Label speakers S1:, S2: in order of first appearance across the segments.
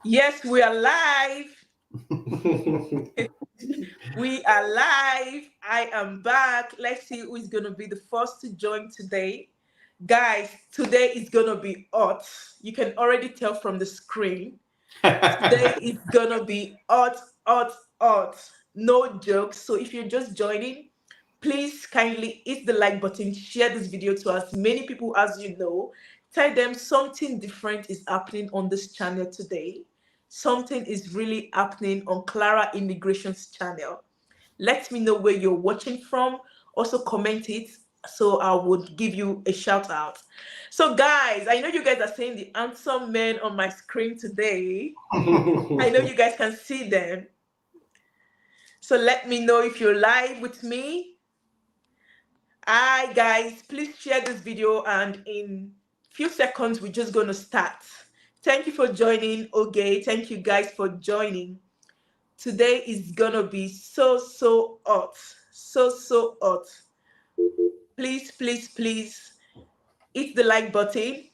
S1: Yes, we are live. We are live. I am back. Let's see who is going to be the first to join today. Guys, today is going to be hot. You can already tell from the screen. Today is going to be hot, hot, hot. No jokes. So if you're just joining, please kindly hit the like button, share this video to as many people as you know. Tell them something different is happening on this channel today. Something is really happening on Clara Immigration's channel. Let me know where you're watching from. Also comment it so I would give you a shout out. So guys, I know you guys are seeing the handsome men on my screen today. I know you guys can see them. So let me know if you're live with me. Hi guys, please share this video and in few seconds we're just going to start. Thank you for joining. Okay, thank you guys for joining. Today is gonna be so hot, so hot. Please hit the like button,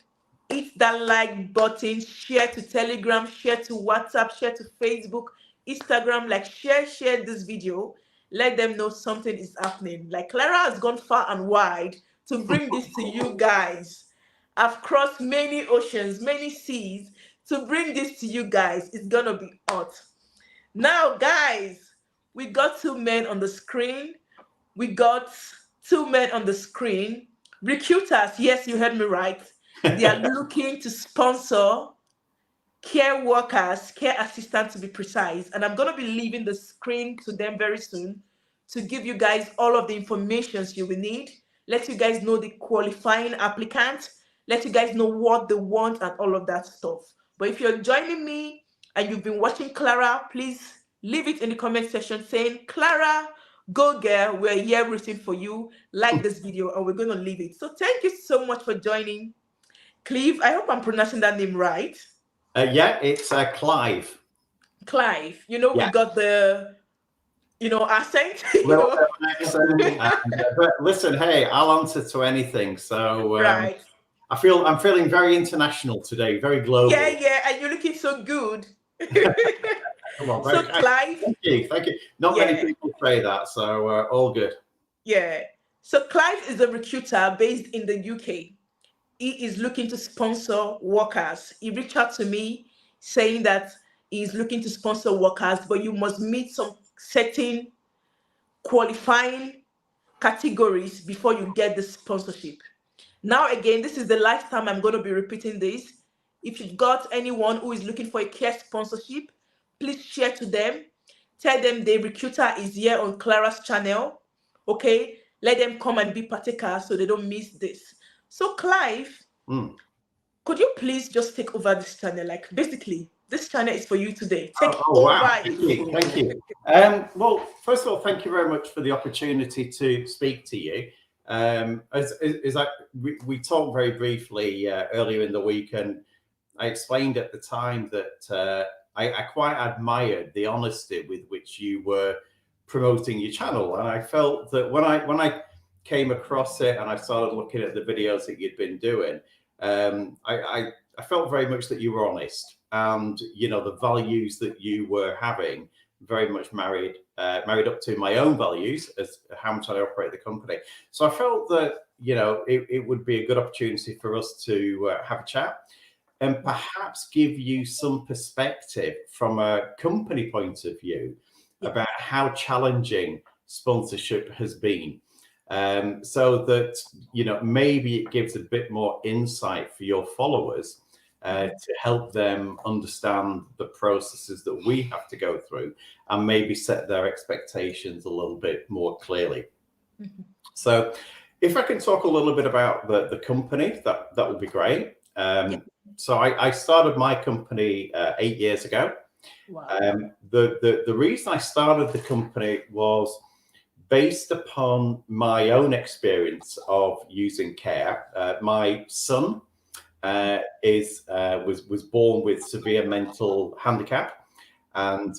S1: hit that like button, share to Telegram, share to WhatsApp, share to Facebook, Instagram, like share this video. Let them know something is happening. Like Clara has gone far and wide to bring this to you guys. I've crossed many oceans, many seas to bring this to you guys. It's gonna be hot. Now, guys, we got two men on the screen. We got two men on the screen. Recruiters, yes, you heard me right. They are looking to sponsor care workers, care assistants to be precise. And I'm going to be leaving the screen to them very soon to give you guys all of the information you will need. Let you guys know the qualifying applicant. Let you guys know what they want and all of that stuff. But if you're joining me and you've been watching Clara, please leave it in the comment section saying, Clara, go girl, we're here rooting for you. Like this video and we're going to leave it. So thank you so much for joining. Cleve, I hope I'm pronouncing that name right.
S2: Yeah, it's Clive.
S1: Clive, yeah. We got the, accent.
S2: But listen, hey, I'll answer to anything. So
S1: right.
S2: I'm feeling very international today, very global.
S1: Yeah, and you're looking so good.
S2: Well,
S1: so Clive.
S2: Thank you. Not many people say that, so all good.
S1: Yeah. So Clive is a recruiter based in the UK. He is looking to sponsor workers. He reached out to me saying that he's looking to sponsor workers, but you must meet some certain qualifying categories before you get the sponsorship. Now, again, this is the last time I'm going to be repeating this. If you've got anyone who is looking for a care sponsorship, please share to them. Tell them the recruiter is here on Clara's channel. Okay? Let them come and be partakers so they don't miss this. So, Clive, could you please just take over this channel? Like, basically, this channel is for you today. Take over.
S2: Wow. Thank you. Well, first of all, thank you very much for the opportunity to speak to you. We talked very briefly earlier in the week, and I explained at the time that I quite admired the honesty with which you were promoting your channel, and I felt that when I came across it and I started looking at the videos that you'd been doing, I felt very much that you were honest, and the values that you were having very much married up to my own values as how much I operate the company. So I felt that it would be a good opportunity for us to have a chat and perhaps give you some perspective from a company point of view about how challenging sponsorship has been. So that maybe it gives a bit more insight for your followers to help them understand the processes that we have to go through and maybe set their expectations a little bit more clearly. So if I can talk a little bit about the company, that would be great. So I started my company 8 years ago.
S1: Wow.
S2: The reason I started the company was based upon my own experience of using care. My son was born with severe mental handicap, and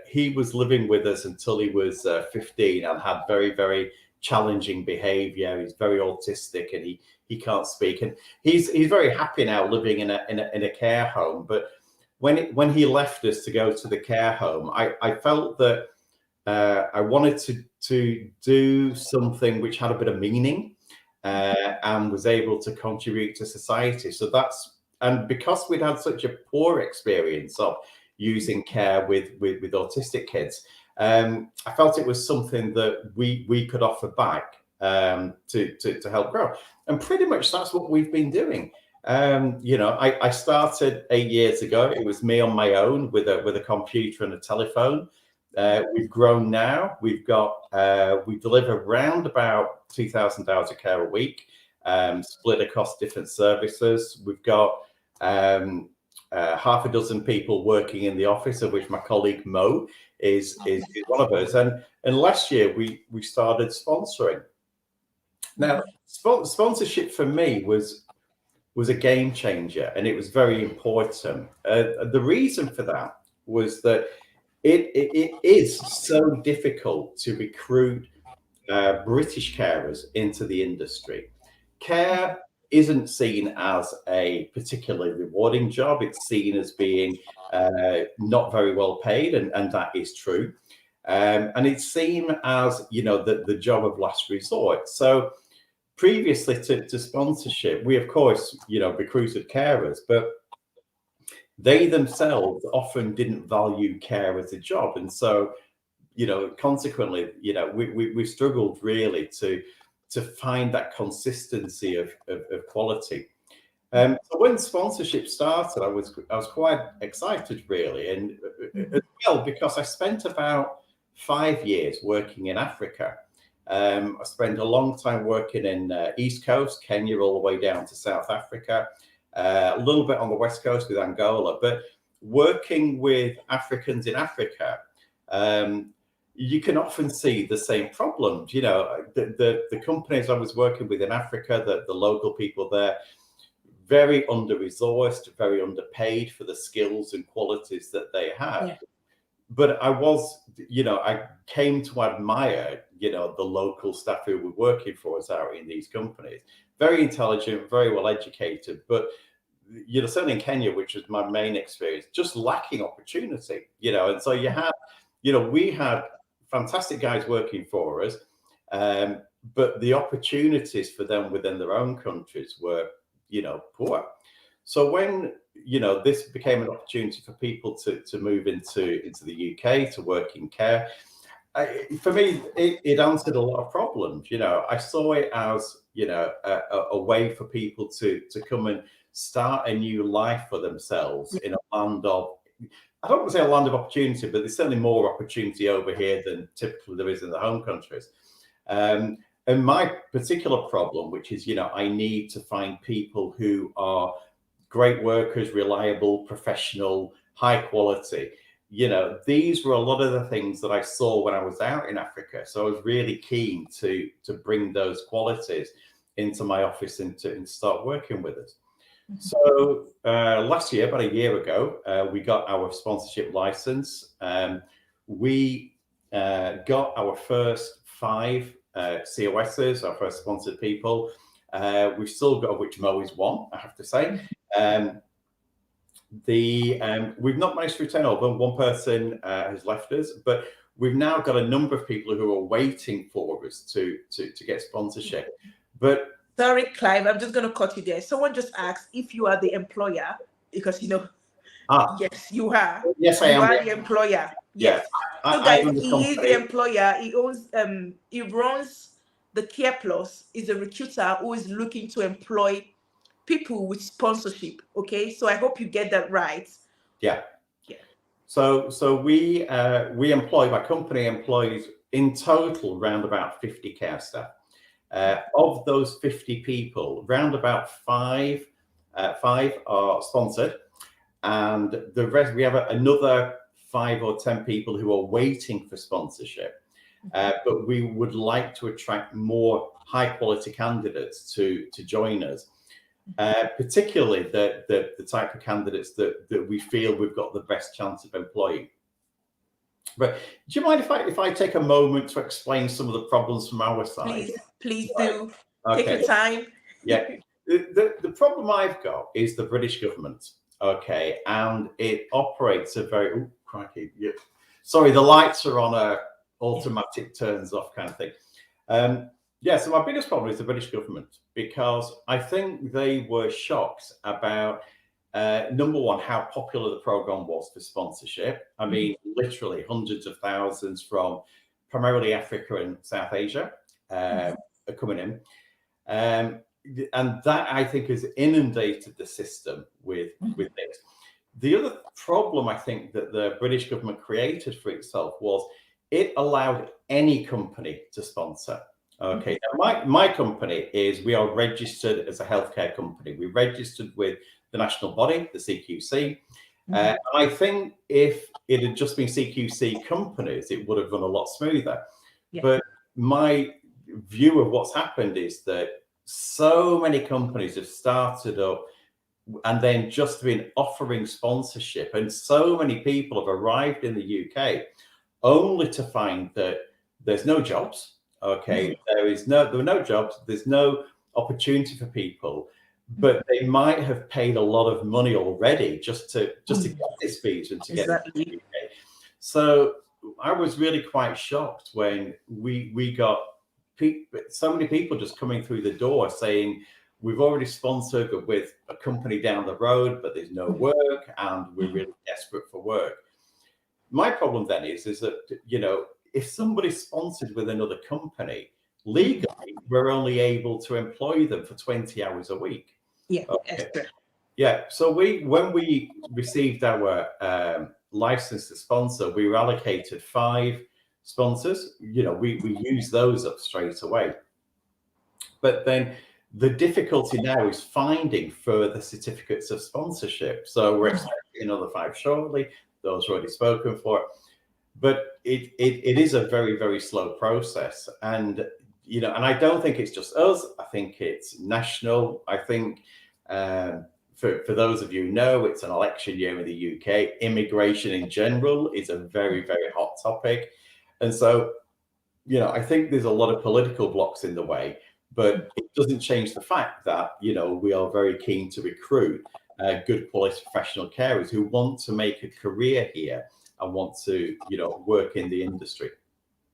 S2: he was living with us until he was 15 and had very, very challenging behavior. He's very autistic, and he can't speak, and he's very happy now living in a care home. But when he left us to go to the care home, I felt that I wanted to do something which had a bit of meaning and was able to contribute to society. So and because we'd had such a poor experience of using care with autistic kids, I felt it was something that we could offer back to help grow. And pretty much that's what we've been doing. I started 8 years ago. It was me on my own with a computer and a telephone. We've grown now. We deliver around about 2,000 hours of care a week, split across different services. We've got half a dozen people working in the office, of which my colleague Mo is one of us. And last year we started sponsoring. Now, sponsorship for me was a game changer, and it was very important. The reason for that was that it is so difficult to recruit British carers into the industry. Care isn't seen as a particularly rewarding job. It's seen as being not very well paid, and that is true. And it's seen as, the job of last resort. So previously to sponsorship, we of course, recruited carers, but they themselves often didn't value care as a job. And so, consequently, we struggled really to find that consistency of quality. So when sponsorship started, I was quite excited, really, and as well because I spent about 5 years working in Africa. I spent a long time working in East Coast, Kenya, all the way down to South Africa, a little bit on the West Coast with Angola. But working with Africans in Africa, you can often see the same problems. The companies I was working with in Africa, the local people there, very under-resourced, very underpaid for the skills and qualities that they had. Yeah. But I came to admire, the local staff who were working for us out in these companies. Very intelligent, very well educated, but, certainly in Kenya, which was my main experience, just lacking opportunity, and so we had fantastic guys working for us, but the opportunities for them within their own countries were, poor. So when, this became an opportunity for people to move into the UK to work in care, for me, it answered a lot of problems. I saw it as, a way for people to come and start a new life for themselves in a land of, I don't want to say a land of opportunity, but there's certainly more opportunity over here than typically there is in the home countries. And my particular problem, which is, I need to find people who are great workers, reliable, professional, high quality. These were a lot of the things that I saw when I was out in Africa. So I was really keen to bring those qualities into my office and start working with us. So last year, about a year ago, we got our sponsorship license. We got our first 5 COSs, our first sponsored people. We've still got, which Mo is one, I have to say. We've not managed to retain over. One person has left us, but we've now got a number of people who are waiting for us to get sponsorship. But
S1: sorry, Clive, I'm just going to cut you there. Someone just asked if you are the employer, because yes, you are.
S2: Yes, I am.
S1: You are the employer. Yes.
S2: Yeah.
S1: So guys, he is the employer. He owns. He runs the Care Plus. Is a recruiter who is looking to employ people with sponsorship. Okay, so I hope you get that right.
S2: Yeah. So we employ, my company employs in total around about 50 care staff. Of those 50 people, round about five are sponsored, and the rest, we have another 5 or 10 people who are waiting for sponsorship. But we would like to attract more high quality candidates to join us. Particularly the type of candidates that we feel we've got the best chance of employing. But do you mind if I take a moment to explain some of the problems from our side?
S1: Please do. Okay. Take your time.
S2: Yeah. The problem I've got is the British government. Okay, and it operates a very crikey. Yeah. Sorry, the lights are on a automatic turns off kind of thing. Yeah, so my biggest problem is the British government, because I think they were shocked about number one, how popular the program was for sponsorship. I mean, literally hundreds of thousands from primarily Africa and South Asia are coming in. And that, I think, has inundated the system with this. The other problem, I think, that the British government created for itself was it allowed any company to sponsor. Okay, now my company we are registered as a healthcare company. We're registered with the national body, the CQC. I think if it had just been CQC companies, it would have run a lot smoother. Yeah. But my view of what's happened is that so many companies have started up and then just been offering sponsorship, and so many people have arrived in the UK only to find that there's no jobs. Okay, there were no jobs. There's no opportunity for people, but they might have paid a lot of money already just to get this visa and to get into the UK. So I was really quite shocked when we got so many people just coming through the door saying, we've already sponsored with a company down the road, but there's no work and we're really desperate for work. My problem then is that, you know, if somebody's sponsored with another company, legally, we're only able to employ them for 20 hours a week.
S1: Yeah. Okay.
S2: Yeah. So when we received our license to sponsor, we were allocated 5 sponsors. You know, we use those up straight away. But then the difficulty now is finding further certificates of sponsorship. So we're expecting another 5 shortly. Those are already spoken for. But it is a very, very slow process. And, you know, and I don't think it's just us. I think it's national. I think for those of you who know, it's an election year in the UK. Immigration in general is a very, very hot topic. And so, you know, I think there's a lot of political blocks in the way, but it doesn't change the fact that, you know, we are very keen to recruit good quality professional carers who want to make a career here and want to, you know, work in the industry.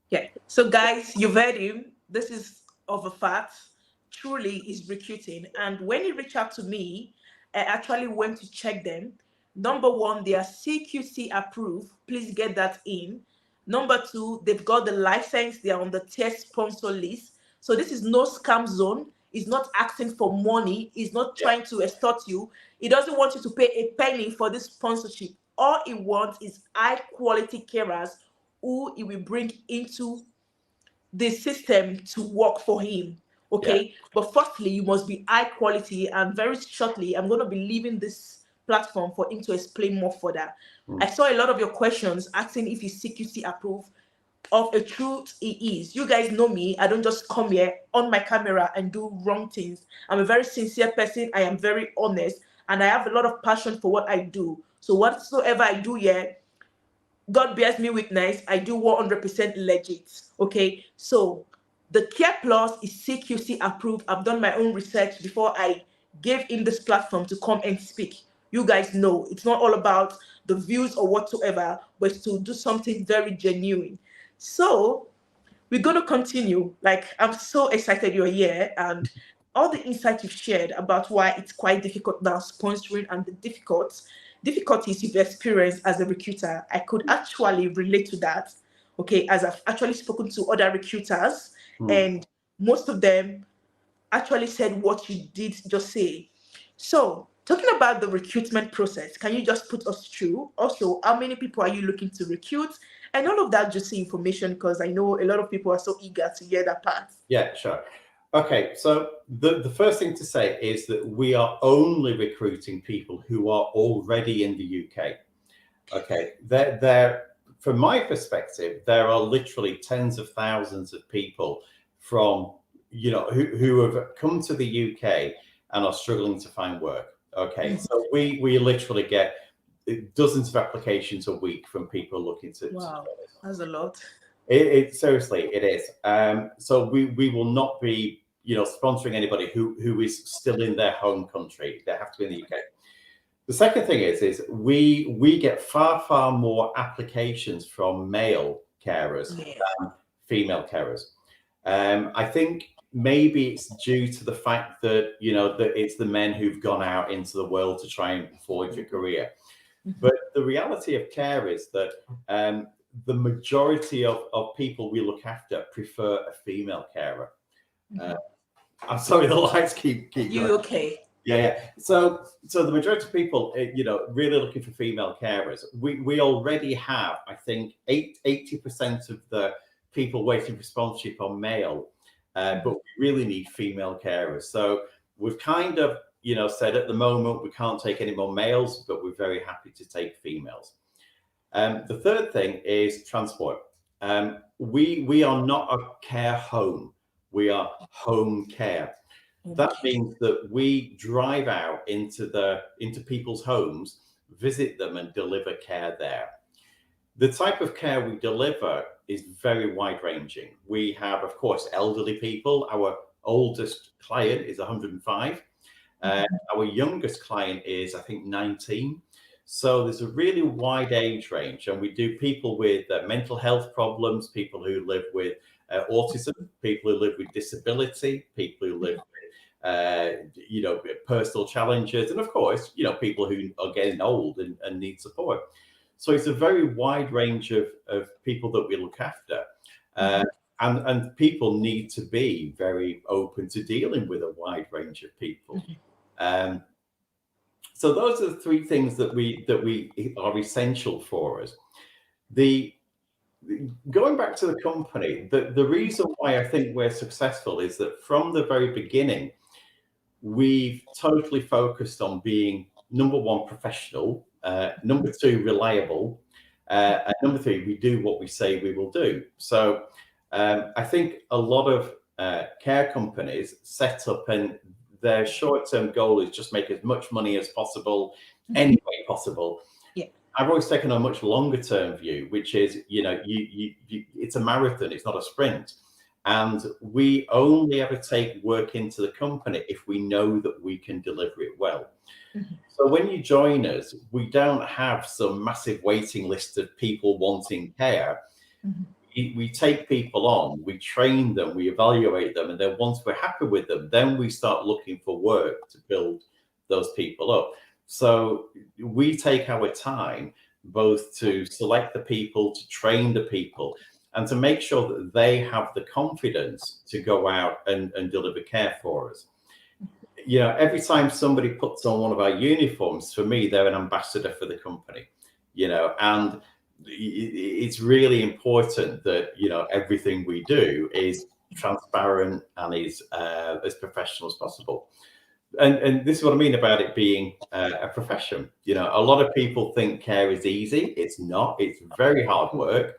S1: Yeah. So guys, you've heard him. This is of a fact. Truly is recruiting. And when he reached out to me, I actually went to check them. Number one, they are CQC approved. Please get that in. Number 2, they've got the license. They are on the test sponsor list. So this is no scam zone. It's not asking for money. It's not trying to extort you. It doesn't want you to pay a penny for this sponsorship. All it wants is high quality carers who it will bring into the system to work for him. Okay. But firstly, you must be high quality. And very shortly, I'm going to be leaving this platform for him to explain more further. I saw a lot of your questions asking if he's CQC approved. Of a truth, he is. You guys know me. I don't just come here on my camera and do wrong things. I'm a very sincere person. I am very honest, and I have a lot of passion for what I do. So whatsoever I do here, God bears me witness, I do 100% legit. Okay, so the Care Plus is CQC approved. I've done my own research before I gave him this platform to come and speak. You guys know it's not all about the views or whatsoever, but it's to do something very genuine. So we're going to continue. Like, I'm so excited you're here, and all the insights you've shared about why it's quite difficult now sponsoring and the difficulties you've experienced as a recruiter. I could actually relate to that. Okay, as I've actually spoken to other recruiters, and most of them actually said what you did just say. So, talking about the recruitment process, can you just put us through? Also, how many people are you looking to recruit? And all of that just information, because I know a lot of people are so eager to hear that part.
S2: Yeah, sure. Okay, so the first thing to say is that we are only recruiting people who are already in the UK. Okay, from my perspective, there are literally tens of thousands of people from, you know, who have come to the UK and are struggling to find work. Okay, so we literally get dozens of applications a week from people looking to.
S1: Wow, that's a lot.
S2: Seriously, it is. So we will not be, you know, sponsoring anybody who is still in their home country. They have to be in the UK. The second thing is we get far more applications from male carers than female carers. I think maybe it's due to the fact that, you know, that it's the men who've gone out into the world to try and forge a career. But the reality of care is that the majority of people we look after prefer a female carer. I'm sorry, the lights keep
S1: You
S2: going.
S1: okay?
S2: Yeah. So the majority of people, you know, really looking for female carers. We already have, I think, 80% of the people waiting for sponsorship are male, but we really need female carers. So we've kind of, you know, said at the moment we can't take any more males, but we're very happy to take females. The third thing is transport. We are not a care home. We are home care. That means that we drive out into people's homes, visit them, and deliver care there. The type of care we deliver is very wide ranging. We have, of course, elderly people. Our oldest client is 105. Our youngest client is, I think, 19. So there's a really wide age range, and we do people with mental health problems, people who live with autism, people who live with disability, people who live with, you know, personal challenges, and of course, you know, people who are getting old and need support. So it's a very wide range of people that we look after. And people need to be very open to dealing with a wide range of people. So those are the three things that we are essential for us. Going back to the company, the reason why I think we're successful is that from the very beginning, we've totally focused on being, number one, professional, number two, reliable, and number three, we do what we say we will do. So I think a lot of care companies set up, and their short-term goal is just make as much money as possible, any way possible.
S1: Yeah.
S2: I've always taken a much longer-term view, which is, you know, it's a marathon, it's not a sprint. And we only ever take work into the company if we know that we can deliver it well. So when you join us, we don't have some massive waiting list of people wanting care. We take people on, we train them, we evaluate them, and then once we're happy with them, then we start looking for work to build those people up. So we take our time both to select the people, to train the people, and to make sure that they have the confidence to go out and deliver care for us. You know, every time somebody puts on one of our uniforms, for me, they're an ambassador for the company, you know, and it's really important that, you know, everything we do is transparent and is as professional as possible. And this is what I mean about it being a profession. You know, a lot of people think care is easy. It's not. It's very hard work.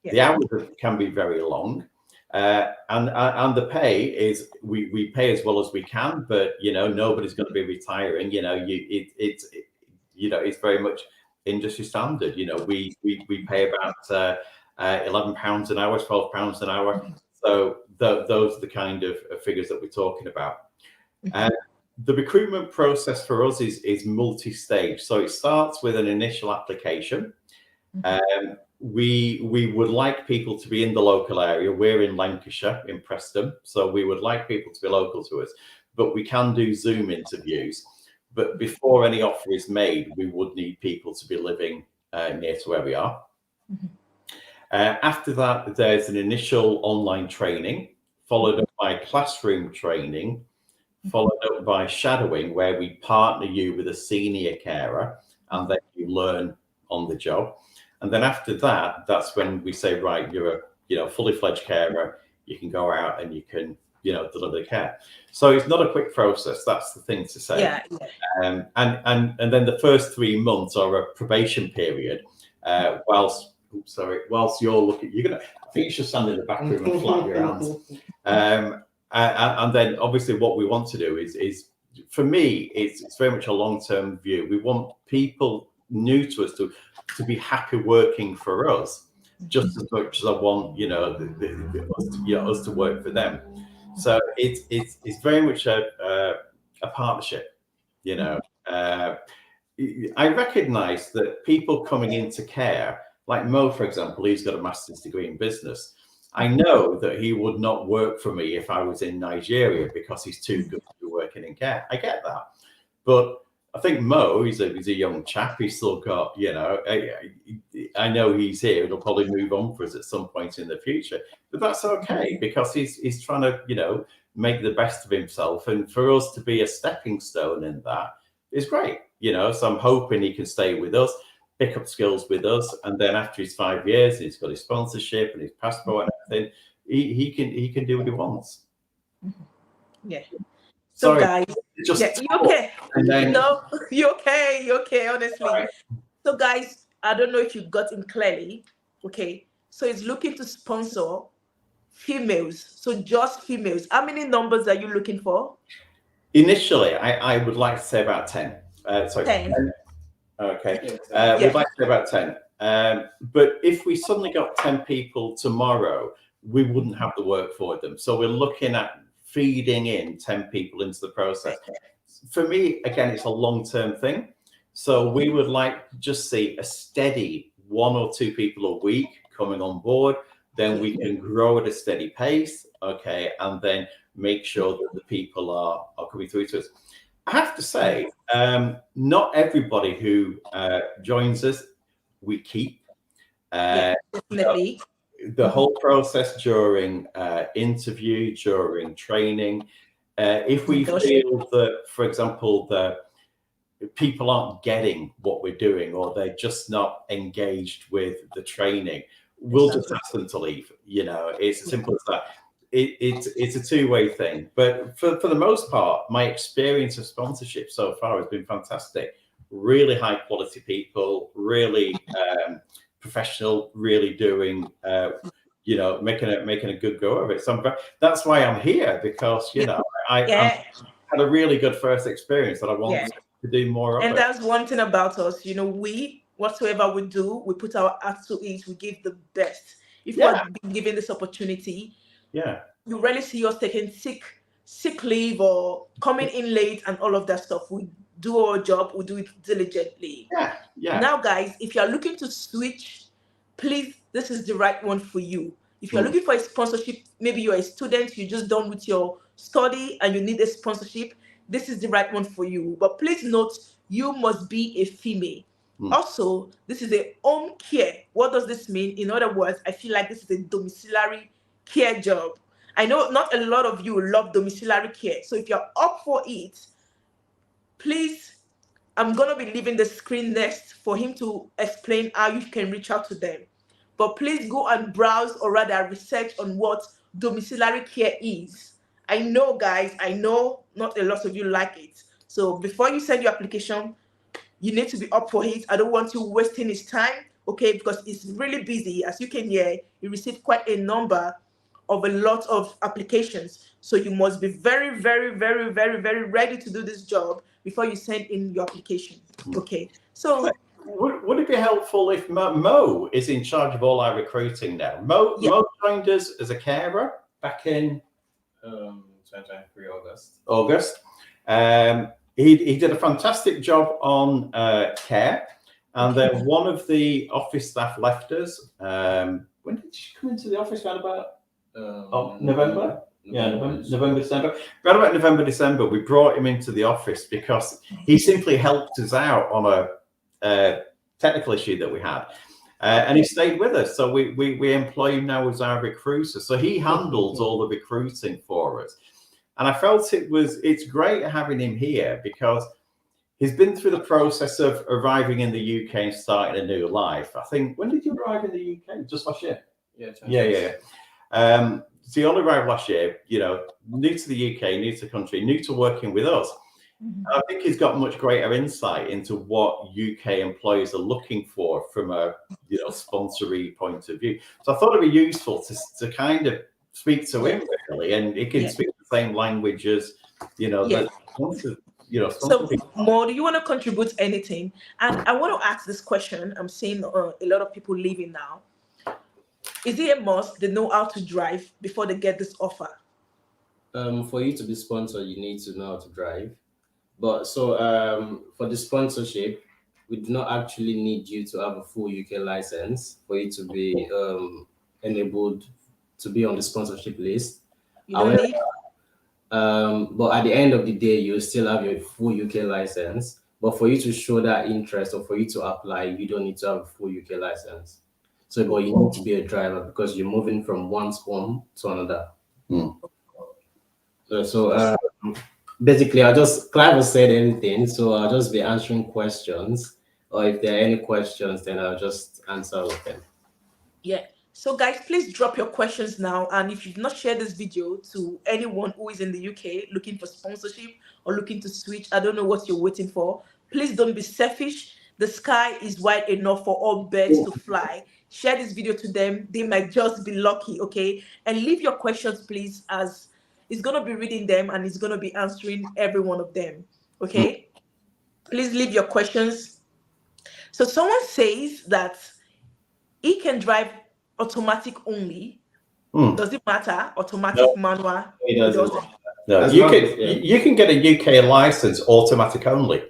S2: The hours can be very long. And the pay is, we pay as well as we can, but, you know, nobody's going to be retiring. You know, it's you know, it's very much industry standard. You know, we pay about £11 an hour, £12 an hour. So those are the kind of figures that we're talking about. The recruitment process for us is multi-stage. So it starts with an initial application. We would like people to be in the local area. We're in Lancashire, in Preston, so we would like people to be local to us, but we can do Zoom interviews. But before any offer is made, we would need people to be living near to where we are. After that, there's an initial online training, followed up by classroom training, followed up by shadowing, where we partner you with a senior carer, and then you learn on the job. And then after that, that's when we say, right, you're a, you know, fully fledged carer. You can go out and you can, you know, deliver the care. So it's not a quick process. That's the thing to say. And then the first 3 months are a probation period. Whilst you're looking, I think you should stand in the back room and flap your hands. And then obviously what we want to do is for me, it's very much a long-term view. We want people new to us to be happy working for us, just as much as I want, you know, us to work for them. So it's very much a partnership, you know. I recognize that people coming into care, like Mo, for example, he's got a master's degree in business. I know that he would not work for me if I was in Nigeria because he's too good to be working in care. I get that. But I think Mo, he's a young chap. He's still got, you know, I know he's here. He'll probably move on for us at some point in the future. But that's okay because he's trying to, you know, make the best of himself. And for us to be a stepping stone in that is great, you know. So I'm hoping he can stay with us, pick up skills with us, and then after his 5 years, and he's got his sponsorship and his passport and everything, he can do what he wants.
S1: Yeah. So
S2: sorry,
S1: guys,
S2: just
S1: yeah, you okay?
S2: and then
S1: No, you okay, honestly.
S2: Right.
S1: So guys, I don't know if you got in clearly. Okay. So it's looking to sponsor females. So just females. How many numbers are you looking for?
S2: Initially, I would like to say about 10. Sorry,
S1: 10.
S2: 10. Okay.
S1: Yeah.
S2: We'd like to say about 10. But if we suddenly got 10 people tomorrow, we wouldn't have the work for them. So we're looking at feeding in 10 people into the process. For me, again, it's a long-term thing. So we would like to just see a steady 1 or 2 people a week coming on board. Then we can grow at a steady pace, okay, and then make sure that the people are coming through to us. I have to say, not everybody who joins us, we keep.
S1: Definitely.
S2: The whole process during interview, during training, if we feel that, for example, the people aren't getting what we're doing or they're just not engaged with the training, we'll just ask them to leave. You know, it's as simple as that. It's a two-way thing. But for the most part, my experience of sponsorship so far has been fantastic. Really high quality people, really professional, really doing you know, making a good go of it. So that's why I'm here, because you know I had a really good first experience that I want to do more of.
S1: And that's one thing about us, you know, we whatsoever we do, we put our heart to it, we give the best. If we're being given this opportunity, you rarely see us taking sick leave or coming in late and all of that stuff. We do our job, we do it diligently. Now guys, if you're looking to switch, please, this is the right one for you. If you're looking for a sponsorship, maybe you're a student, you're just done with your study and you need a sponsorship, this is the right one for you. But please note, you must be a female. Also, this is a home care. What does this mean? In other words, I feel like this is a domiciliary care job. I know not a lot of you love domiciliary care. So if you're up for it, please, I'm going to be leaving the screen next for him to explain how you can reach out to them. But please go and browse, or rather research on what domiciliary care is. I know, guys, I know not a lot of you like it. So before you send your application, you need to be up for it. I don't want you wasting his time, okay, because it's really busy. As you can hear, he received quite a number of a lot of applications. So you must be very, very, very, very, very ready to do this job before you send in your application. Okay. So
S2: would it be helpful if Mo is in charge of all our recruiting now? Mo joined us as a carer back in
S3: 2023
S2: August. He did a fantastic job on care, and then one of the office staff left us. When did she come into the office? Around about November? November, December. Around about November, December, we brought him into the office because he simply helped us out on a technical issue that we had. And he stayed with us. So we employ him now as our recruiter. So he handles all the recruiting for us. And I felt it's great having him here because he's been through the process of arriving in the UK and starting a new life. I think, when did you arrive in the UK? Just last year? Yeah. So he only arrived last year, you know, new to the UK, new to the country, new to working with us. I think he's got much greater insight into what UK employers are looking for from a, you know, sponsory point of view. So I thought it'd be useful to kind of speak to him really, and he can speak the same language as, you know,
S1: So Mo, do you want to contribute anything? And I want to ask this question. I'm seeing a lot of people leaving now. Is it a must they know how to drive before they get this offer?
S3: For you to be sponsored, you need to know how to drive. But so for the sponsorship, we do not actually need you to have a full UK license for you to be enabled to be on the sponsorship list.
S1: You don't need.
S3: But at the end of the day, you still have your full UK license. But for you to show that interest or for you to apply, you don't need to have a full UK license. So, but you need to be a driver because you're moving from one home to another. So basically, Clara said anything, so I'll just be answering questions. Or if there are any questions, then I'll just answer with them.
S1: Yeah. So guys, please drop your questions now. And if you've not shared this video to anyone who is in the UK looking for sponsorship or looking to switch, I don't know what you're waiting for. Please don't be selfish. The sky is wide enough for all birds to fly. Share this video to them. They might just be lucky, okay? And leave your questions, please, as it's going to be reading them and it's going to be answering every one of them, okay? Please leave your questions. So someone says that he can drive automatic only. Does it matter? Automatic, manual?
S3: It doesn't.
S2: No, you can get a UK license automatic only.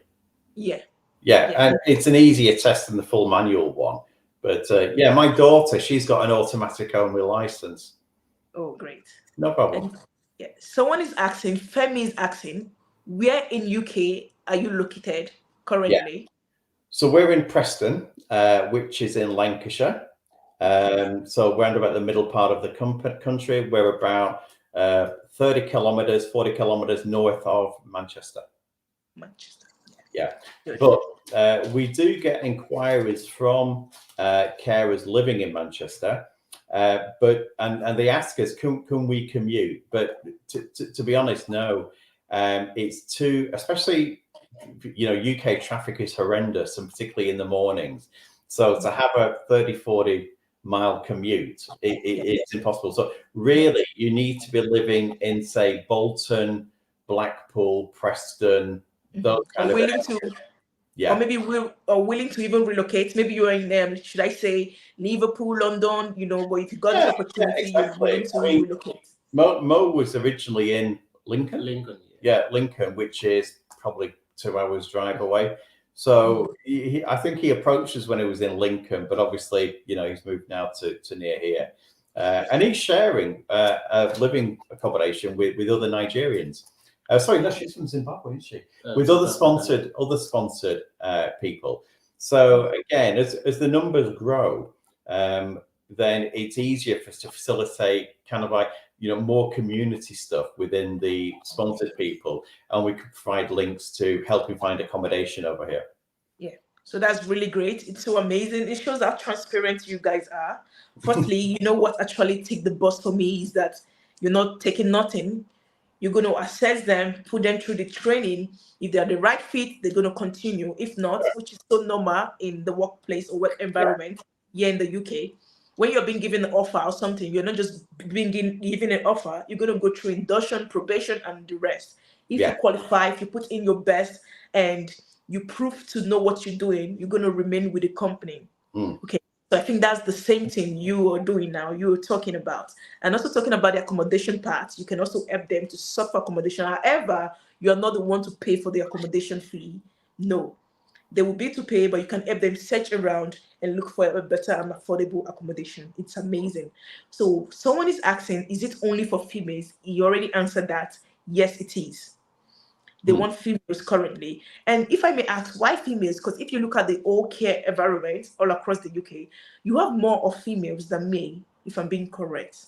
S1: Yeah.
S2: And it's an easier test than the full manual one. But yeah, my daughter, she's got an automatic only license.
S1: Oh, great.
S2: No problem.
S1: And, yeah. Someone is asking, Femi is asking, where in UK are you located currently?
S2: Yeah. So we're in Preston, which is in Lancashire. So we're about the middle part of the country. We're about 40 kilometers north of Manchester. Yeah. But we do get inquiries from carers living in Manchester, but they ask us, can we commute? But to be honest, no. It's too, especially, UK traffic is horrendous, and particularly in the mornings. So to have a 30-40 mile commute, it's impossible. So really, you need to be living in, say, Bolton, Blackpool, Preston, those kind of areas.
S1: Or maybe we're willing to even relocate. Maybe you're in, should I say, Liverpool, London, but if you got this opportunity, you're willing to relocate.
S2: Mo was originally in Lincoln. Lincoln, which is probably 2 hours drive away. So I think he approached us when he was in Lincoln, but obviously, he's moved now to near here. And he's sharing living accommodation with other Nigerians. Sorry, no, she's from Zimbabwe, isn't she? With other sponsored people. So again, as the numbers grow, then it's easier for us to facilitate kind of like, more community stuff within the sponsored people, and we could provide links to helping find accommodation over here.
S1: Yeah, so that's really great. It's so amazing. It shows how transparent you guys are. Firstly, what actually ticked the bus for me is that you're not taking nothing. You're going to assess them, put them through the training. If they're the right fit, they're going to continue. If not, which is so normal in the workplace or work environment here in the UK, when you're being given an offer or something, you're not just being given an offer. You're going to go through induction, probation, and the rest. If you qualify, if you put in your best and you prove to know what you're doing, you're going to remain with the company. Okay. So I think that's the same thing you are doing now, you're talking about. And also talking about the accommodation part, you can also help them to sort for accommodation. However, you're not the one to pay for the accommodation fee. No. They will be to pay, but you can help them search around and look for a better and affordable accommodation. It's amazing. So someone is asking, is it only for females? You already answered that. Yes, it is. They want females currently. And if I may ask, why females? Because if you look at the all care environment all across the UK, you have more of females than male, if I'm being correct.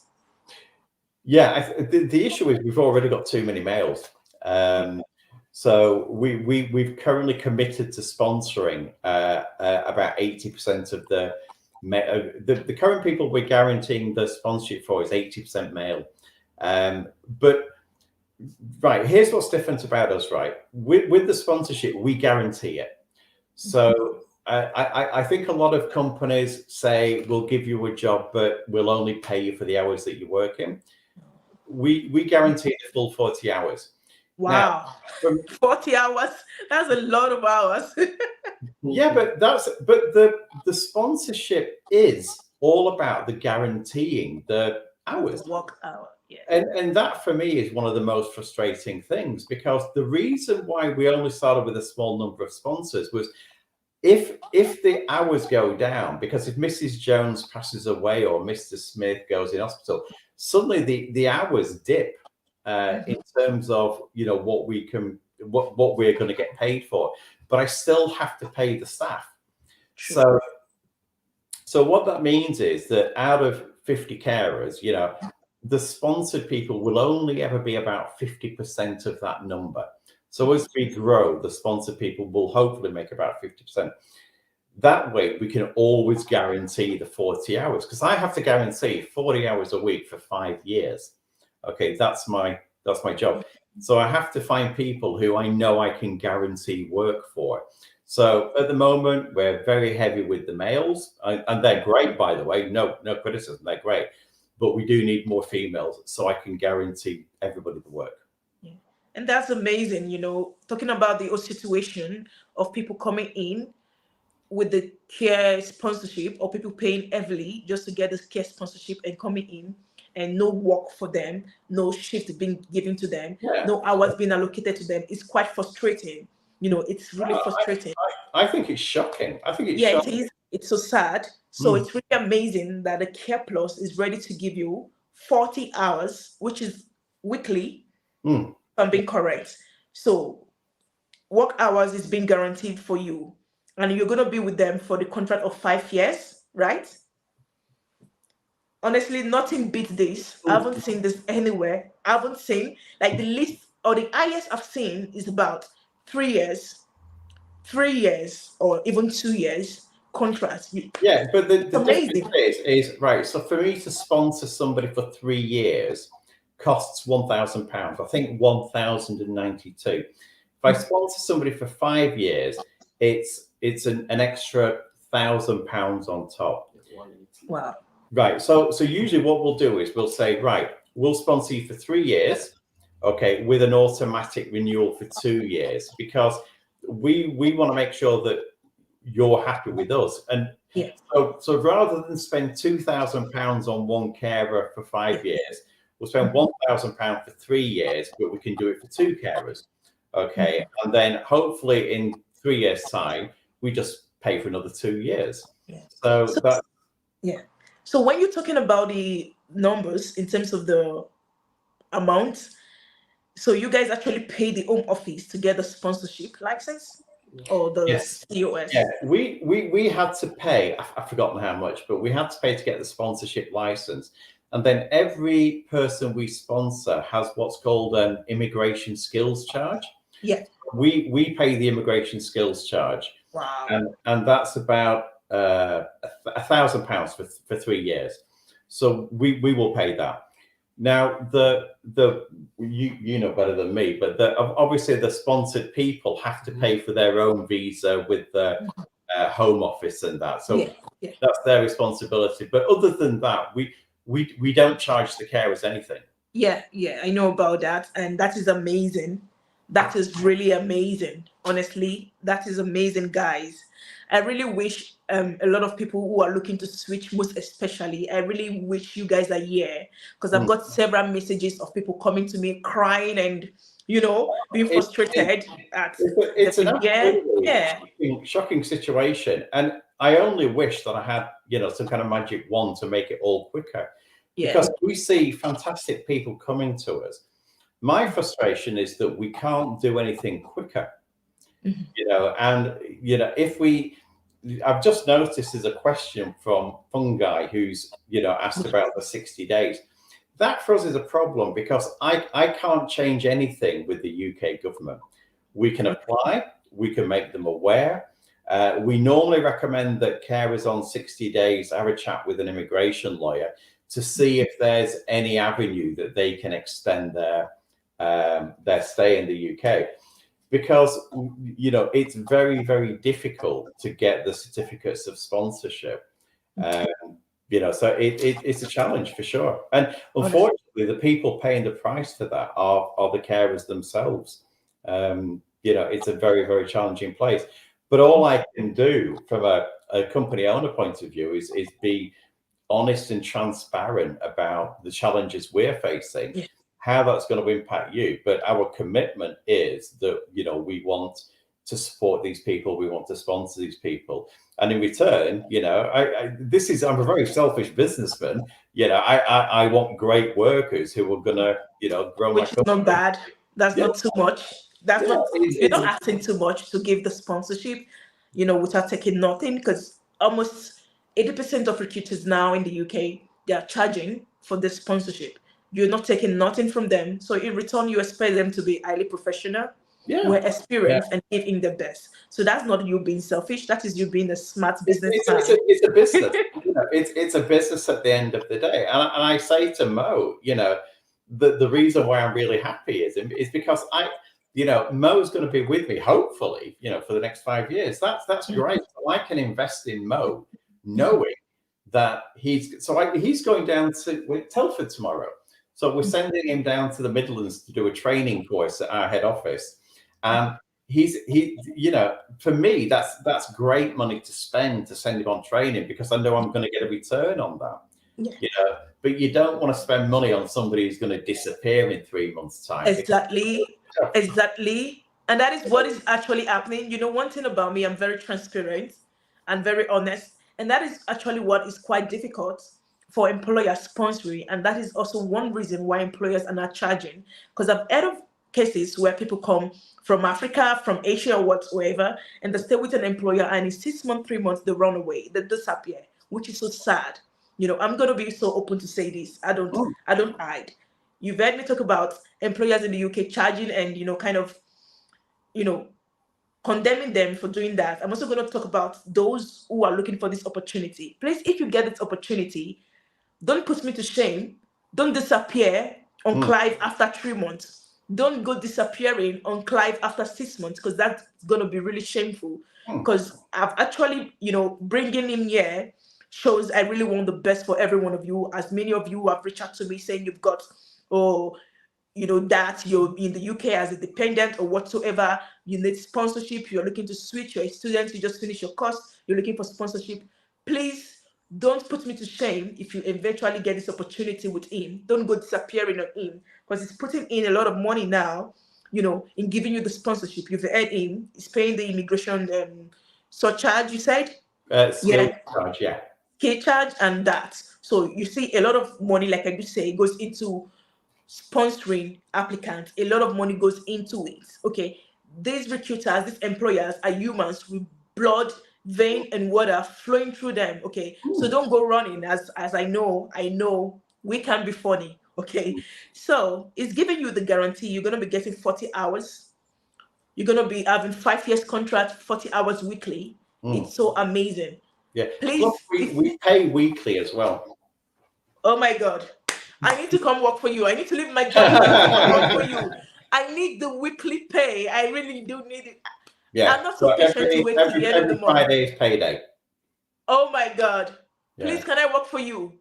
S2: Yeah, the issue is we've already got too many males. So we've currently committed to sponsoring about 80% of the current people we're guaranteeing the sponsorship for is 80% male. But right, here's what's different about us, right? With the sponsorship, we guarantee it. So I think a lot of companies say, we'll give you a job, but we'll only pay you for the hours that you're working. We guarantee the full 40 hours.
S1: Wow. Now, 40 hours, that's a lot of hours.
S2: Yeah, but the sponsorship is all about the guaranteeing the hours.
S1: Work hour. Yeah.
S2: And that for me is one of the most frustrating things, because the reason why we only started with a small number of sponsors was if the hours go down, because if Mrs. Jones passes away or Mr. Smith goes in hospital, suddenly the hours dip in terms of what we're going to get paid for. But I still have to pay the staff.
S1: True.
S2: So what that means is that out of 50 carers, the sponsored people will only ever be about 50% of that number. So as we grow, the sponsored people will hopefully make about 50%. That way, we can always guarantee the 40 hours, because I have to guarantee 40 hours a week for 5 years. Okay, that's my job. So I have to find people who I know I can guarantee work for. So at the moment, we're very heavy with the males, and they're great, by the way. No criticism, they're great. But we do need more females, so I can guarantee everybody the work.
S1: Yeah. And that's amazing, talking about the whole situation of people coming in with the care sponsorship, or people paying heavily just to get this care sponsorship and coming in and no work for them, no shift being given to them, no hours being allocated to them. It's quite frustrating. It's really frustrating.
S2: I think it's shocking. I think it's shocking.
S1: It is. It's so sad. So it's really amazing that the Care Plus is ready to give you 40 hours, which is weekly, if I'm being correct. So work hours is being guaranteed for you. And you're going to be with them for the contract of 5 years, right? Honestly, nothing beats this. I haven't seen this anywhere. I haven't seen, like, the least or the highest I've seen is about 3 years, or even 2 years contract.
S2: Yeah, but the difference is right. So for me to sponsor somebody for 3 years costs £1,000. I think 1,092. If I sponsor somebody for 5 years, it's an extra £1,000 on top.
S1: Wow.
S2: Right. So usually what we'll do is we'll say, right, we'll sponsor you for 3 years, okay, with an automatic renewal for 2 years, because we want to make sure that you're happy with us. And so rather than spend £2,000 on one carer for 5 years, we'll spend £1,000 for 3 years, but we can do it for 2 carers. Okay. And then hopefully in 3 years' time, we just pay for another 2 years.
S1: So when you're talking about the numbers in terms of the amount, so you guys actually pay the Home Office to get the sponsorship license or the COS?
S2: Yeah, we had to pay, I've forgotten how much, but we had to pay to get the sponsorship license. And then every person we sponsor has what's called an immigration skills charge.
S1: Yeah.
S2: We pay the immigration skills charge.
S1: Wow.
S2: And that's about £1,000 for 3 years. So we will pay that. Now you know better than me, but obviously the sponsored people have to pay for their own visa with the Home Office and that. So that's their responsibility. But other than that, we don't charge the carers anything.
S1: Yeah, I know about that, and that is amazing. That is really amazing. Honestly, that is amazing, guys. I really wish a lot of people who are looking to switch, most especially, I really wish you guys are here, because I've got several messages of people coming to me crying and, being frustrated.
S2: It's an absolutely shocking situation. And I only wish that I had, some kind of magic wand to make it all quicker. Because we see fantastic people coming to us. My frustration is that we can't do anything quicker. I've just noticed there's a question from Fungi who's, asked about the 60 days. That for us is a problem, because I can't change anything with the UK government. We can apply, we can make them aware. We normally recommend that carers on 60 days have a chat with an immigration lawyer to see if there's any avenue that they can extend their stay in the UK. Because, it's very, very difficult to get the certificates of sponsorship. So it's a challenge for sure. And unfortunately, the people paying the price for that are the carers themselves. It's a very, very challenging place. But all I can do from a company owner point of view is be honest and transparent about the challenges we're facing. How that's going to impact you. But our commitment is that, we want to support these people. We want to sponsor these people. And in return, you know, I'm a very selfish businessman. You know, I want great workers who are gonna, you know, grow my
S1: Which is not bad. That's not too much. That's
S2: Yeah,
S1: not, you're not asking too much to give the sponsorship, you know, without taking nothing, because almost 80% of recruiters now in the UK, they are charging for this sponsorship. You're not taking nothing from them. So in return, you expect them to be highly professional, we're experienced, and giving the best. So that's not you being selfish. That is you being a smart businessman.
S2: It's a business. You know, it's a business at the end of the day. And I say to Mo, you know, the reason why I'm really happy is because you know, Mo's going to be with me, hopefully, you know, for the next 5 years. That's great. So I can invest in Mo, knowing that he's going down to Telford tomorrow. So we're sending him down to the Midlands to do a training course at our head office. And you know, for me, that's great money to spend to send him on training, because I know I'm going to get a return on that. You know, but you don't want to spend money on somebody who's going to disappear in 3 months' time.
S1: Exactly. And that is what is actually happening. You know, one thing about me, I'm very transparent and very honest. And that is actually what is quite difficult for employers sponsoring. And that is also one reason why employers are not charging. Because I've heard of cases where people come from Africa, from Asia, or whatsoever, and they stay with an employer, and in 6 months, 3 months, they run away, they disappear, which is so sad. You know, I'm going to be so open to say this. I don't hide. You've heard me talk about employers in the UK charging and, you know, kind of, you know, condemning them for doing that. I'm also going to talk about those who are looking for this opportunity. Please, if you get this opportunity, don't put me to shame. Don't disappear on Clive after 3 months. Don't go disappearing on Clive after 6 months, because that's going to be really shameful. Because I've actually, you know, bringing him here shows I really want the best for every one of you. As many of you have reached out to me saying you've got, you know, that you're in the UK as a dependent or whatsoever, you need sponsorship, you're looking to switch, you're a student, you just finished your course, you're looking for sponsorship. Please don't put me to shame if you eventually get this opportunity with him. Don't go disappearing on him, because he's putting in a lot of money now, you know, in giving you the sponsorship. You've heard him, he's paying the immigration surcharge, you said?
S2: Skill charge, yeah.
S1: Skill charge and that. So you see a lot of money, like I just say, goes into sponsoring applicants. A lot of money goes into it. Okay, these recruiters, these employers are humans with blood, vein, and water flowing through them. Okay, so don't go running. As I know we can be funny. Okay, so it's giving you the guarantee you're gonna be getting 40 hours. You're gonna be having 5 years contract, 40 hours weekly. It's so amazing.
S2: Yeah,
S1: please.
S2: Look, we pay weekly as well.
S1: Oh my God. I need to come work for you. I need to leave my job to come work for you. I need the weekly pay. I really do need it.
S2: Yeah.
S1: I'm not so patient to wait till the end of the month.
S2: Friday is payday.
S1: Oh my God. Please, can I work for you?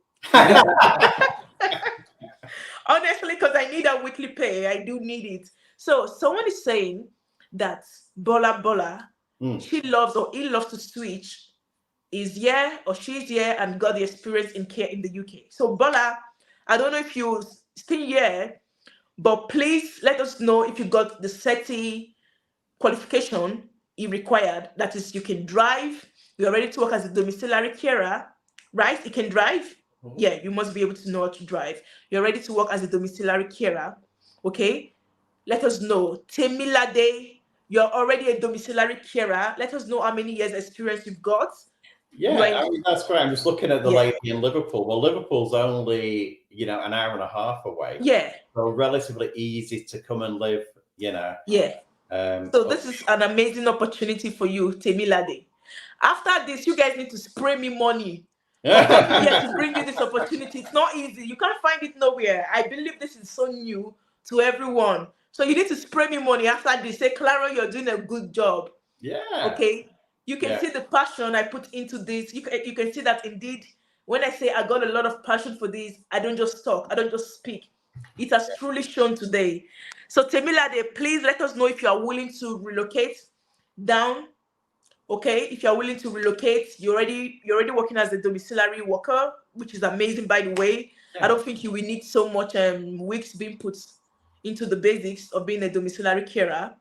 S1: Honestly, because I need a weekly pay. I do need it. So someone is saying that Bola, she loves or he loves to switch, is here or she's here and got the experience in care in the UK. So Bola, I don't know if you're still here, but please let us know if you got the SETI qualification it required. That is, you can drive, you're ready to work as a domiciliary carer, right? You can drive. Yeah, you must be able to know how to drive. You're ready to work as a domiciliary carer. Okay, let us know. Temilade, you're already a domiciliary carer. Let us know how many years experience you've got.
S2: Yeah, I mean, that's great. I'm just looking at the lady in Liverpool. Well, Liverpool's only, you know, an hour and a half away.
S1: Yeah.
S2: So relatively easy to come and live, you know.
S1: Yeah. So this is an amazing opportunity for you, Temilade. After this, you guys need to spray me money. To bring you this opportunity. It's not easy. You can't find it nowhere. I believe this is so new to everyone. So you need to spray me money after this. Say, Clara, you're doing a good job.
S2: Yeah.
S1: Okay. You can see the passion I put into this. You can see that indeed, when I say I got a lot of passion for this, I don't just talk. I don't just speak. It has truly shown today. So Temilade, please let us know if you are willing to relocate down. Okay, if you're willing to relocate, you're already working as a domiciliary worker, which is amazing, by the way. Yeah. I don't think you will need so much weeks being put into the basics of being a domiciliary carer.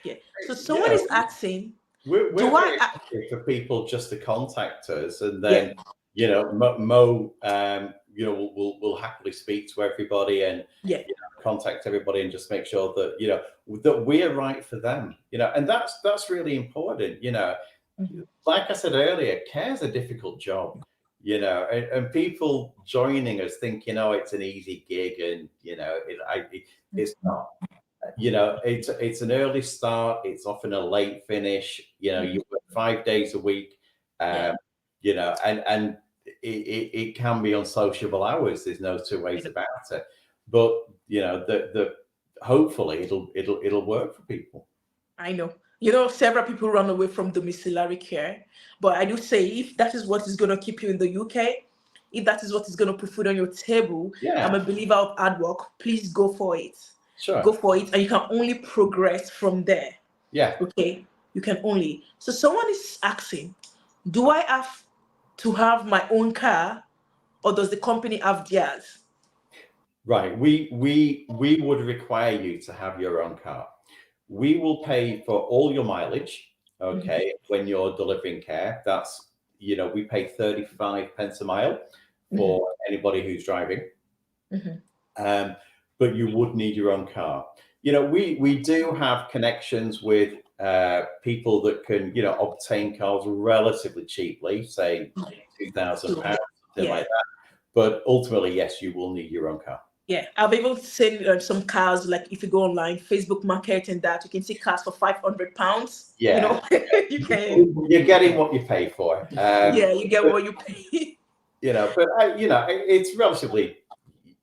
S1: Yeah. So someone is asking,
S2: we're
S1: do
S2: very
S1: I?
S2: happy for people just to contact us, and
S1: Yeah.
S2: then Mo will happily speak to everybody and
S1: Yeah.
S2: contact everybody and just make sure that that we're right for them, and that's really important. Like I said earlier, care's a difficult job, and people joining us thinking, oh, it's an easy gig, and it's not. It's an early start. It's often a late finish. You work 5 days a week. And it can be unsociable hours. There's no two ways about it. But the hopefully it'll work for people.
S1: I know. Several people run away from domiciliary care, but I do say if that is what is going to keep you in the UK, if that is what is going to put food on your table, I'm a believer of hard work. Please go for it.
S2: Sure.
S1: Go for it, and you can only progress from there.
S2: Yeah.
S1: Okay. You can only. So someone is asking, do I have to have my own car, or does the company have theirs?
S2: Right. We would require you to have your own car. We will pay for all your mileage, okay, when you're delivering care. That's, we pay 35 pence a mile for anybody who's driving. But you would need your own car. We do have connections with people that can, obtain cars relatively cheaply, say £2,000, something like that. But ultimately, yes, you will need your own car.
S1: Yeah, I've even seen some cars, like if you go online, Facebook Market and that, you can see cars for £500.
S2: Yeah.
S1: You can.
S2: You're getting what you pay for.
S1: Yeah, you get what you pay.
S2: But it's relatively,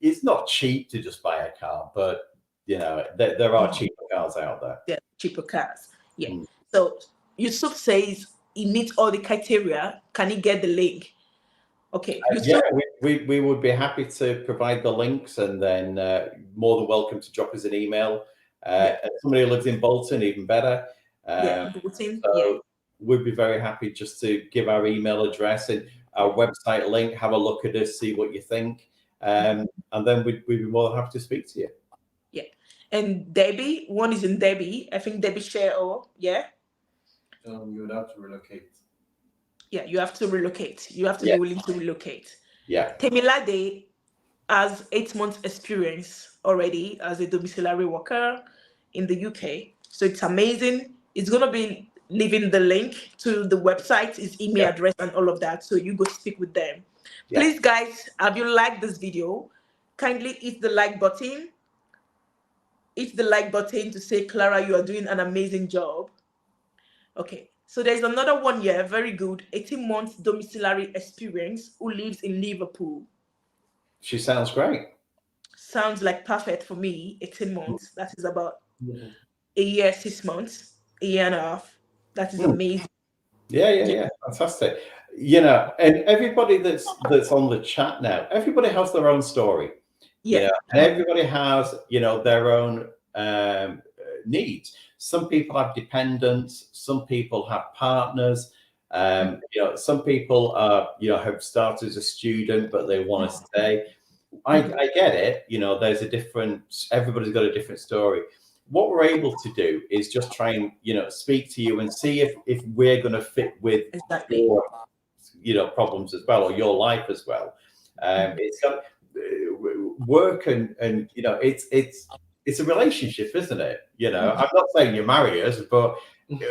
S2: it's not cheap to just buy a car, but there are cheaper cars out there.
S1: Yeah, cheaper cars. Yeah. So Yusuf says he meets all the criteria. Can he get the link? Okay.
S2: We would be happy to provide the links, and then more than welcome to drop us an email. Somebody who lives in Bolton, even better.
S1: Bolton.
S2: We'd be very happy just to give our email address and our website link. Have a look at us, see what you think, and then we'd be more than happy to speak to you.
S1: Yeah. And Debbie, one is in Debbie. I think Debbie share. You
S3: would have to relocate.
S1: Yeah, you have to relocate. You have to be willing to relocate.
S2: Yeah.
S1: Temilade has 8 months experience already as a domiciliary worker in the UK. So it's amazing. It's going to be leaving the link to the website, his email address and all of that. So you go speak with them. Yeah. Please, guys, have you liked this video? Kindly hit the like button. Hit the like button to say, Clara, you are doing an amazing job. Okay. So there's another one here, very good, 18 months domiciliary experience, who lives in Liverpool.
S2: She sounds great.
S1: Sounds like perfect for me. 18 months. That is about a year, 6 months, a year and a half. That is amazing.
S2: Yeah. Fantastic. And everybody that's on the chat now, everybody has their own story. And everybody has, their own needs. Some people have dependents, some people have partners, some people have started as a student, but they want to stay. I get it. Everybody's got a different story. What we're able to do is just try and, speak to you and see if we're going to fit with your, problems as well, or your life as well. It's got work and it's a relationship, isn't it? I'm not saying you marry us, but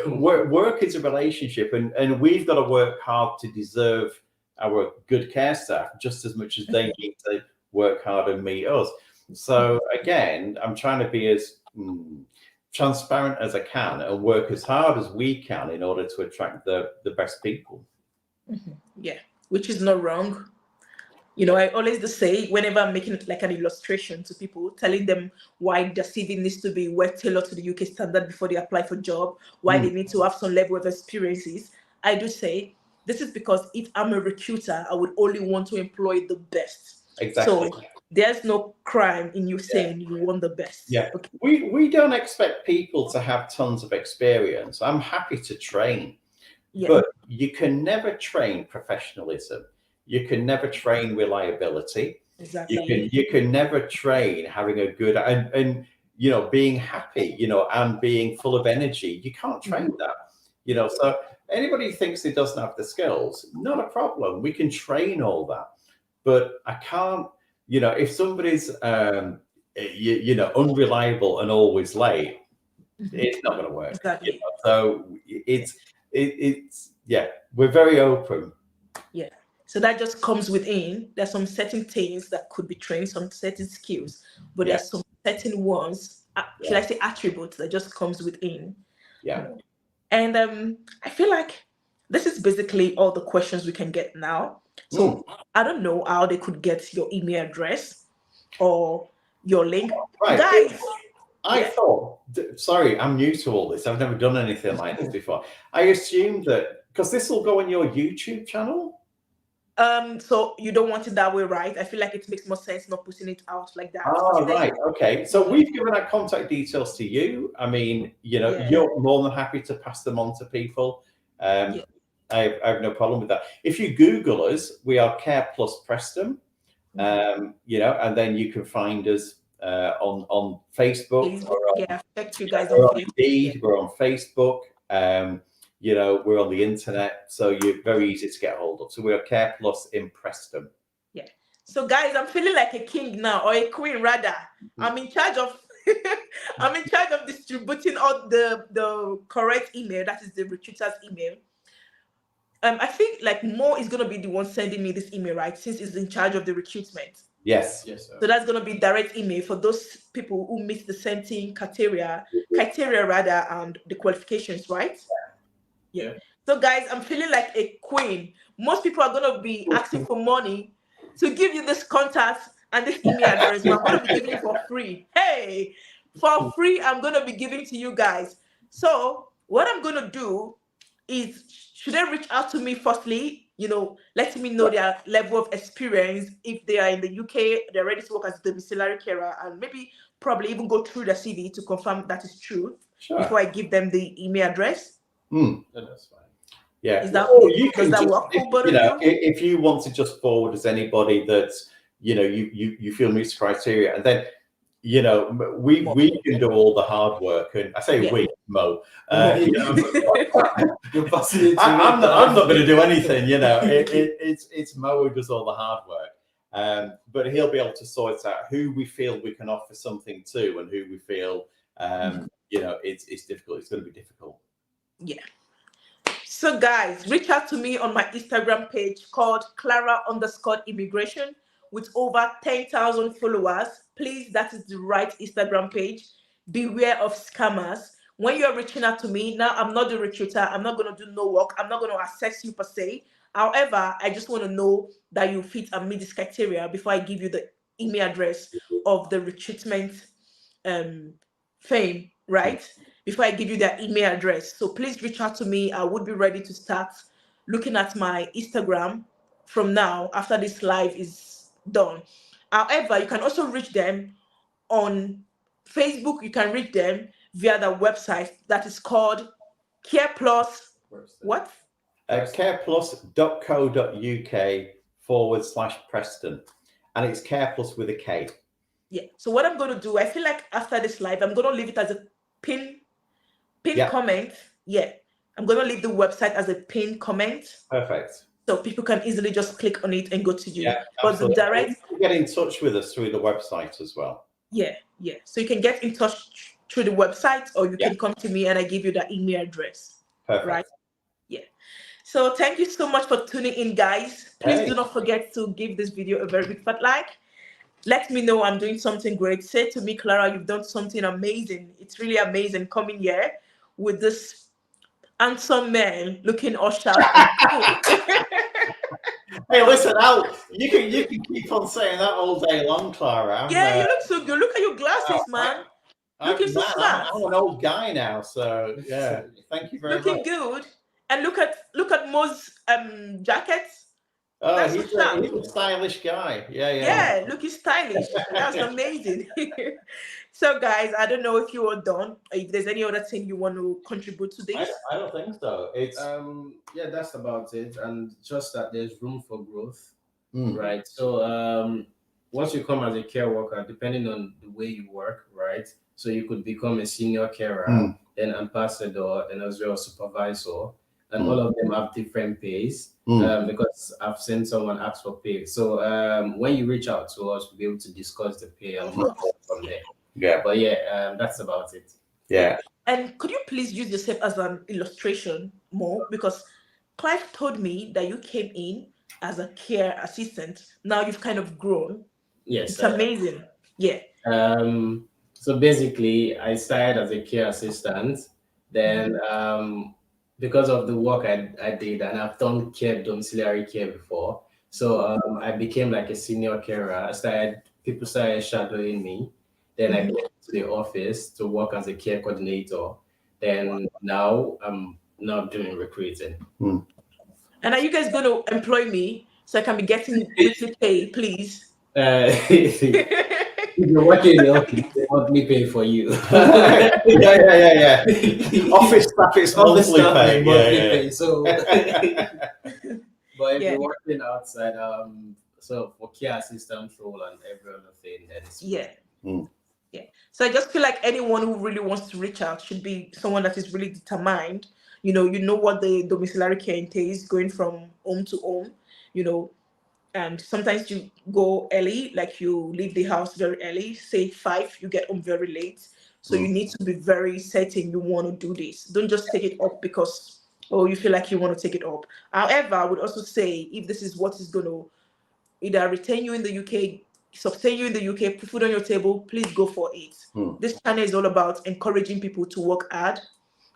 S2: work is a relationship, and we've got to work hard to deserve our good care staff just as much as they need to work hard and meet us. So again, I'm trying to be as transparent as I can and work as hard as we can in order to attract the best people.
S1: Yeah, which is not wrong. I always say, whenever I'm making like an illustration to people, telling them why their CV needs to be well tailored to the UK standard before they apply for a job, why they need to have some level of experiences, I do say, this is because if I'm a recruiter, I would only want to employ the best.
S2: Exactly.
S1: So there's no crime in you saying you want the best.
S2: Yeah.
S1: Okay.
S2: We don't expect people to have tons of experience. I'm happy to train, but you can never train professionalism. You can never train reliability.
S1: Exactly.
S2: You can never train having a good and being happy, and being full of energy. You can't train that, so anybody who thinks he doesn't have the skills, not a problem. We can train all that. But I can't, if somebody's, unreliable and always late, it's not going to work.
S1: Exactly.
S2: So it's we're very open.
S1: Yeah. So that just comes within. There's some certain things that could be trained, some certain skills, but there's some certain ones, should I say attributes, that just comes within.
S2: Yeah.
S1: And I feel like this is basically all the questions we can get now. So I don't know how they could get your email address or your link.
S2: Right.
S1: Guys.
S2: I thought, sorry, I'm new to all this. I've never done anything like this before. I assumed that, because this will go on your YouTube channel.
S1: So you don't want it that way, right? I feel like it makes more sense not putting it out like that.
S2: Oh, right. Okay. So we've given our contact details to you. I mean, you're more than happy to pass them on to people. I have no problem with that. If you Google us, we are Care Plus Preston, and then you can find us on Facebook.
S1: Check you guys
S2: we're
S1: on
S2: Facebook. Indeed, we're on Facebook. We're on the internet, so you're very easy to get hold of. So we're Care Plus in Preston.
S1: Yeah. So guys, I'm feeling like a king now, or a queen rather. I'm in charge of distributing all the correct email. That is the recruiter's email. I think like Mo is gonna be the one sending me this email, right? Since he's in charge of the recruitment.
S2: Yes.
S1: Sir. So that's gonna be direct email for those people who meet the same criteria rather, and the qualifications, right? Yeah. So guys, I'm feeling like a queen. Most people are gonna be asking for money to give you this contact and this email address, but I'm gonna be giving it for free. Hey, for free, I'm gonna be giving to you guys. So what I'm gonna do is, should they reach out to me firstly, letting me know their level of experience, if they are in the UK, they're ready to work as a domiciliary carer, and maybe probably even go through the CV to confirm that is true before I give them the email address.
S2: That's fine. Yeah.
S1: Is that,
S2: does that work? If you want to just forward as anybody that you feel meets criteria, and then we can do all the hard work. And I say we, Mo. You're passing it to I'm not going to do anything. It's Mo who does all the hard work. But he'll be able to sort out who we feel we can offer something to, and who we feel it's difficult. It's going to be difficult. Yeah.
S1: So guys, reach out to me on my Instagram page called Clara_immigration with over 10,000 followers. Please, that is the right Instagram page. Beware of scammers. When you're reaching out to me, now I'm not the recruiter. I'm not going to do no work. I'm not going to assess you per se. However, I just want to know that you fit and meet this criteria before I give you the email address of the recruitment fame, right? Before I give you their email address. So please reach out to me. I would be ready to start looking at my Instagram from now after this live is done. However, you can also reach them on Facebook. You can reach them via the website that is called Care Plus. What?
S2: careplus.co.uk/Preston. And it's Care Plus with a K.
S1: Yeah. So what I'm going to do, I feel like after this live, I'm going to leave it as a pin comment. Yeah. I'm going to leave the website as a pin comment.
S2: Perfect.
S1: So people can easily just click on it and go to you.
S2: Yeah,
S1: but the direct,
S2: get in touch with us through the website as well.
S1: Yeah. So you can get in touch through the website, or you can come to me and I give you the email address.
S2: Perfect.
S1: Right? Yeah. So thank you so much for tuning in, guys. Please do not forget to give this video a very big fat like. Let me know I'm doing something great. Say to me, Clara, you've done something amazing. It's really amazing coming here with this handsome man looking all sharp and cool.
S2: Hey, listen, you can keep on saying that all day long, Clara.
S1: You look so good. Look at your glasses, man. Looking so smart.
S2: I'm an old guy now, so yeah. Thank you very much.
S1: Looking good. And look at Mo's jacket.
S2: Oh, he's a stylish guy.
S1: Yeah, looking stylish. That's amazing. So, guys, I don't know if you are done. If there's any other thing you want to contribute to this.
S2: I don't think so. It's
S3: that's about it. And just that there's room for growth, right? So once you come as a care worker, depending on the way you work, right? So you could become a senior carer, then ambassador, and as well supervisor. And all of them have different pays because I've seen someone ask for pay. So when you reach out to us, we'll be able to discuss the pay and move on from there.
S2: Yeah.
S3: But yeah, that's about it.
S2: Yeah.
S1: And could you please use yourself as an illustration more? Because Clive told me that you came in as a care assistant. Now you've kind of grown.
S3: Yes.
S1: It's amazing. Yeah.
S3: So basically, I started as a care assistant. Then because of the work I did, and I've done domiciliary care before, so I became like a senior carer. People started shadowing me. Then I came to the office to work as a care coordinator. Then now I'm doing recruiting.
S1: And are you guys going to employ me so I can be getting weekly pay, please?
S3: If you're working in the office, they monthly pay for you.
S2: yeah. Office staff is monthly pay.
S3: Pay. So, but if you're working outside, so for care assistant role and every other thing, then it's
S1: yeah. So I just feel like anyone who really wants to reach out should be someone that is really determined. You know what the domiciliary care entails, going from home to home, and sometimes you go early, like you leave the house very early, say 5, you get home very late. So you need to be very certain you want to do this. Don't just take it up because, you feel like you want to take it up. However, I would also say if this is what is going to either retain you in the UK, sustain you in the UK, put food on your table, please go for it. This channel is all about encouraging people to work hard.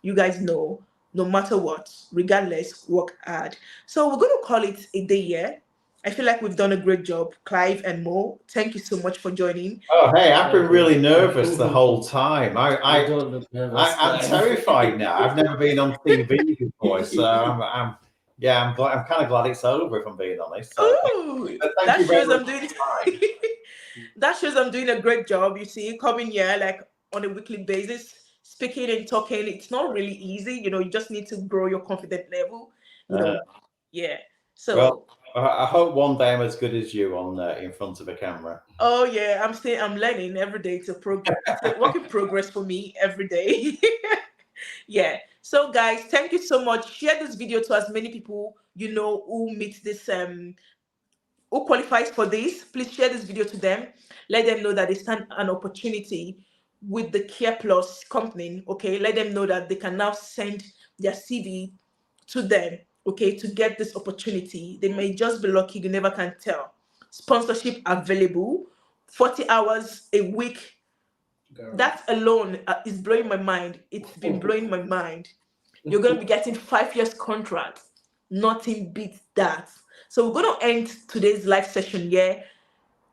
S1: You guys know, no matter what, regardless, work hard. So we're going to call it a day here. I feel like we've done a great job, Clive and Mo. Thank you so much for joining.
S2: Oh, hey, I've been really nervous the whole time. I
S3: don't look nervous.
S2: I'm terrified now. I've never been on TV before, so I'm kind of glad it's over, if I'm being honest. So
S1: that shows I'm doing a great job. You see, coming here like on a weekly basis, speaking and talking. It's not really easy. You just need to grow your confidence level. Yeah. So.
S2: Well, I hope one day I'm as good as you on in front of a camera.
S1: Oh yeah, I'm learning every day to progress. It's a work in progress for me every day. Yeah. So guys, thank you so much. Share this video to as many people who meet this who qualifies for this. Please share this video to them. Let them know that they stand an opportunity with the Care Plus company. Okay, let them know that they can now send their CV to them. Okay, to get this opportunity. They may just be lucky, you never can tell. Sponsorship available, 40 hours a week. Girl. That alone is blowing my mind. It's been blowing my mind. You're going to be getting 5 years contract. Nothing beats that. So we're going to end today's live session here.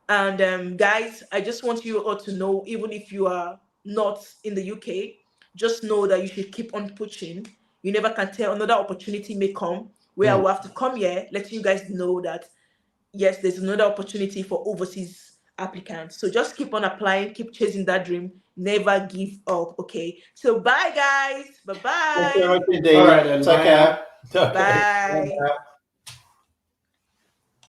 S1: And guys, I just want you all to know, even if you are not in the UK, just know that you should keep on pushing. You never can tell. Another opportunity may come where I will have to come here, letting you guys know that, yes, there's another opportunity for overseas applicants. So just keep on applying, keep chasing that dream, never give up, okay? So bye, guys. Bye-bye.
S2: All right, then. Take care.
S1: Bye.